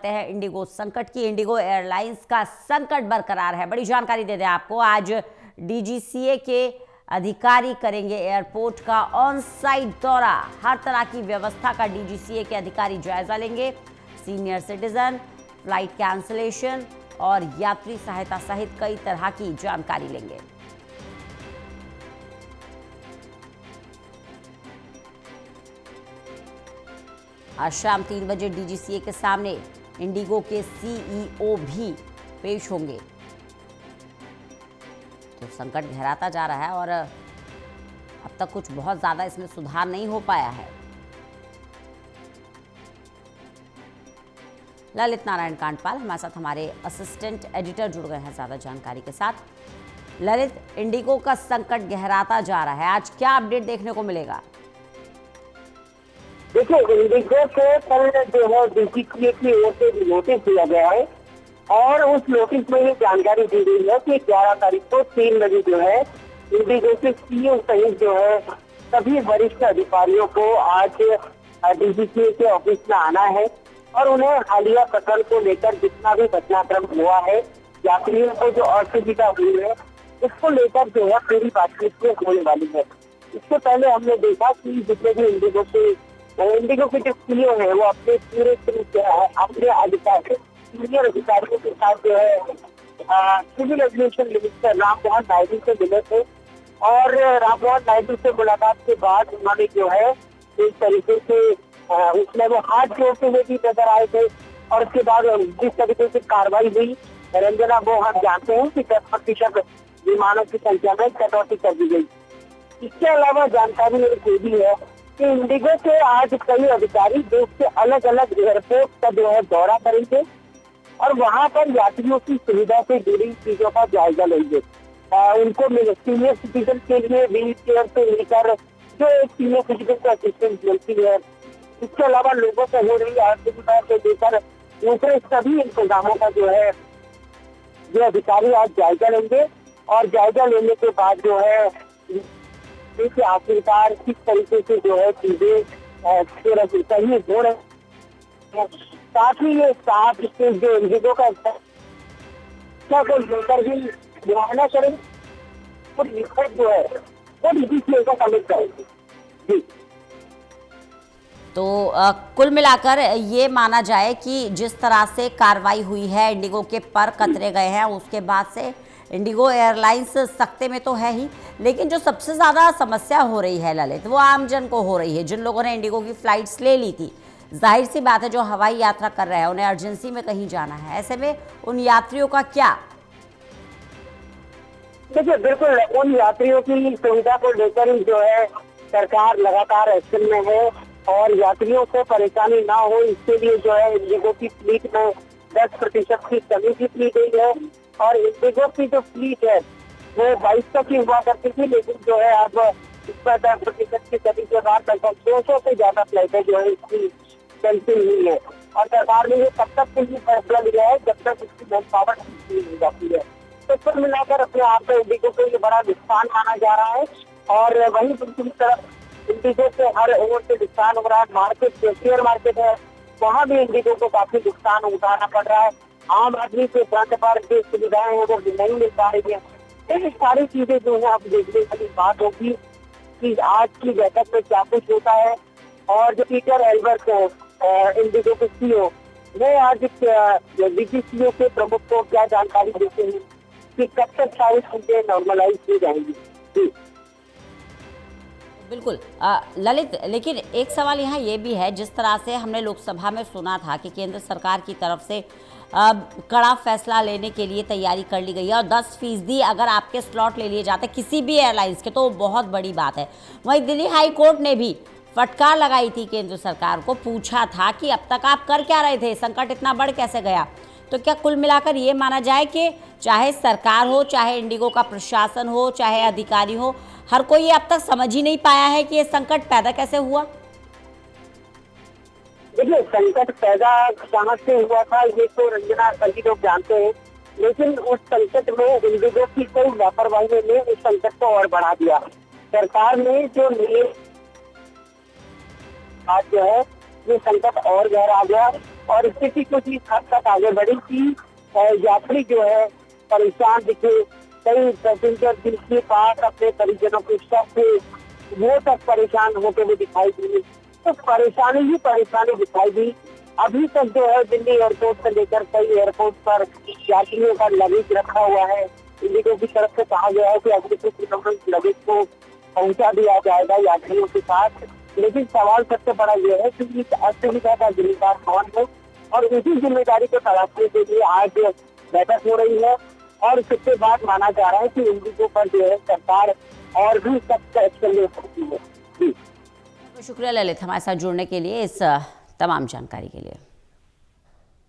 है इंडिगो संकट की। इंडिगो एयरलाइंस का संकट बरकरार है। बड़ी जानकारी दे दें आपको, आज डीजीसीए के अधिकारी करेंगे एयरपोर्ट का ऑन साइट दौरा। हर तरह की व्यवस्था का डीजीसीए के अधिकारी जायजा लेंगे। सीनियर सिटीजन, फ्लाइट कैंसिलेशन और यात्री सहायता सहित कई तरह की जानकारी लेंगे। आज शाम 3 बजे डीजीसीए के सामने इंडिगो के सीईओ भी पेश होंगे। तो संकट गहराता जा रहा है और अब तक कुछ बहुत ज्यादा इसमें सुधार नहीं हो पाया है। ललित नारायण कांडपाल हमारे साथ, हमारे असिस्टेंट एडिटर जुड़ गए हैं ज्यादा जानकारी के साथ। ललित, इंडिगो का संकट गहराता जा रहा है, आज क्या अपडेट देखने को मिलेगा? देखिए, इंडिगो को कल जो है डीजीसीए की ओर से नोटिस दिया गया है और उस नोटिस में ये जानकारी दी गई है कि 11 तारीख को 3 बजे जो है इंडिगो के सीईओ सहित जो है सभी वरिष्ठ अधिकारियों को आज डीजीसीए के ऑफिस में आना है और उन्हें हालिया प्रकरण को लेकर जितना भी घटनाक्रम हुआ है, यात्रियों को जो असुविधा हुई है, उसको लेकर जो है पूरी बातचीत होने वाली है। इससे पहले हमने देखा कि जितने भी इंडिगो के जो सीईओ है वो अपने पूरे अपने अधिकारी सीनियर अधिकारियों के साथ जो है civil aviation minister Rammohan Naidu से मिले थे और राममोहन नायडू से मुलाकात के बाद उन्होंने जो है एक तरीके से उसमें वो हाथ जोड़ते हुए भी नजर आए थे और उसके बाद जिस तरीके से कार्रवाई हुई रंजना, वो हम जानते हैं कि 10% विमानों की संख्या में कटौती कर दी गई। इसके अलावा जानकारी एक ये भी है कि इंडिगो के आज कई अधिकारी देश के अलग अलग एयरपोर्ट का जो है दौरा करेंगे और वहां पर यात्रियों की सुविधा से जुड़ी चीजों का जायजा लेंगे। उनको सीनियर सिटीजन के लिए व्हील चेयर से लेकर जो एक सीनियर सिटीजन को असिस्टेंस मिलती है, इसके अलावा लोगों को हो रही असुविधा से लेकर दूसरे सभी इंतजामों का जो है ये अधिकारी आज जायजा लेंगे और जायजा लेने के बाद जो है आखिरकार किस तरीके से जो है चीजें सही हो रहे, साथ ही ये साथ जो इंडिगो का को लेकर भी मुआयना करेंगे और रिपोर्ट जो है वो डीजीसीए का सबमिट करेंगे। जी, तो कुल मिलाकर ये माना जाए कि जिस तरह से कार्रवाई हुई है, इंडिगो के पर कतरे गए हैं, उसके बाद से इंडिगो एयरलाइंस सख्ते में तो है ही, लेकिन जो सबसे ज़्यादा समस्या हो रही है ललित, वो आमजन को हो रही है। जिन लोगों ने इंडिगो की फ्लाइट्स ले ली थी, जाहिर सी बात है जो हवाई यात्रा कर रहे हैं उन्हें अर्जेंसी में कहीं जाना है, ऐसे में उन यात्रियों का क्या? देखिए, बिल्कुल उन यात्रियों की सुविधा को लेकर ही जो है सरकार लगातार एक्शन में है और यात्रियों को परेशानी ना हो इसके लिए जो है इंडिगो की फ्लीट में 10% की कमी भी की गई है और इंडिगो की जो फ्लीट है वो 22 तक ही हुआ करती थी, लेकिन जो है अब इस पर 10% की कमी के बाद लगभग 200 से ज्यादा फ्लाइटें जो है इसकी कैंसिल हुई है और सरकार ने ये तब तक के लिए फैसला लिया है जब तक इसकी मैन पावर ठीक हो जाती है। तो कुल मिलाकर अपने आप में इंडिगो को ये बड़ा नुकसान माना जा रहा है और वहीं दूसरी तरफ इंडिगो को हर ओर से नुकसान हो रहा है। मार्केट जो शेयर मार्केट है वहाँ भी इंडिगो को काफी नुकसान उठाना पड़ रहा है। आम आदमी के फ्रंट पर जो सुविधाएं हैं वो नहीं मिल पा रही है। ये सारी चीजें जो है अब देखने वाली बात होगी कि आज की बैठक में क्या कुछ होता है और जो पीटर एल्बर्ट है इंडिगो के सीईओ, वो आज डीजीसीए के प्रमुख को क्या जानकारी देते हैं कि कब तक सारी चीजें नॉर्मलाइज हो जाएंगी। जी बिल्कुल ललित, लेकिन एक सवाल यहाँ ये भी है, जिस तरह से हमने लोकसभा में सुना था कि केंद्र सरकार की तरफ से कड़ा फैसला लेने के लिए तैयारी कर ली गई है और 10% अगर आपके स्लॉट ले लिए जाते किसी भी एयरलाइंस के, तो बहुत बड़ी बात है। वहीं दिल्ली हाई कोर्ट ने भी फटकार लगाई थी केंद्र सरकार को, पूछा था कि अब तक आप कर क्या रहे थे, संकट इतना बढ़ कैसे गया। तो क्या कुल मिलाकर ये माना जाए कि चाहे सरकार हो, चाहे इंडिगो का प्रशासन हो, चाहे अधिकारी हो, हर कोई ये अब तक समझ ही नहीं पाया है कि ये संकट पैदा कैसे हुआ? देखिए, संकट पैदा कहाँ से हुआ था ये तो रंजना सभी लोग जानते हैं, लेकिन उस संकट में इंडिगो की कोई लापरवाही ने उस संकट को और बढ़ा दिया। सरकार ने जो आज जो है ये संकट और गहरा गया और स्थिति कुछ इस हद तक आगे बढ़ी कि यात्री जो है परेशान दिखे। कई पैसेंजर जिनके पास अपने परिजनों के शव थे वो तक परेशान होते हुए दिखाई दी। तो परेशानी ही परेशानी दिखाई दी। अभी तक जो है दिल्ली एयरपोर्ट से लेकर कई एयरपोर्ट पर यात्रियों का लगेज रखा हुआ है। इंडिगो की तरफ से कहा गया है कि अगले कुछ दिनों में लगेज को पहुंचा दिया जाएगा यात्रियों के साथ। लेकिन सवाल सबसे बड़ा यह है कि इस असुविधा का जिम्मेदार कौन है, और उसी जिम्मेदारी को तलाशने के लिए आज बैठक हो रही है। और सबसे बाद माना जा रहा है कि इंडिगो पर जो है सरकार और भी सख्त एक्शन ले सकती है। जी शुक्रिया ललित हमारे साथ जुड़ने के लिए, इस तमाम जानकारी के लिए।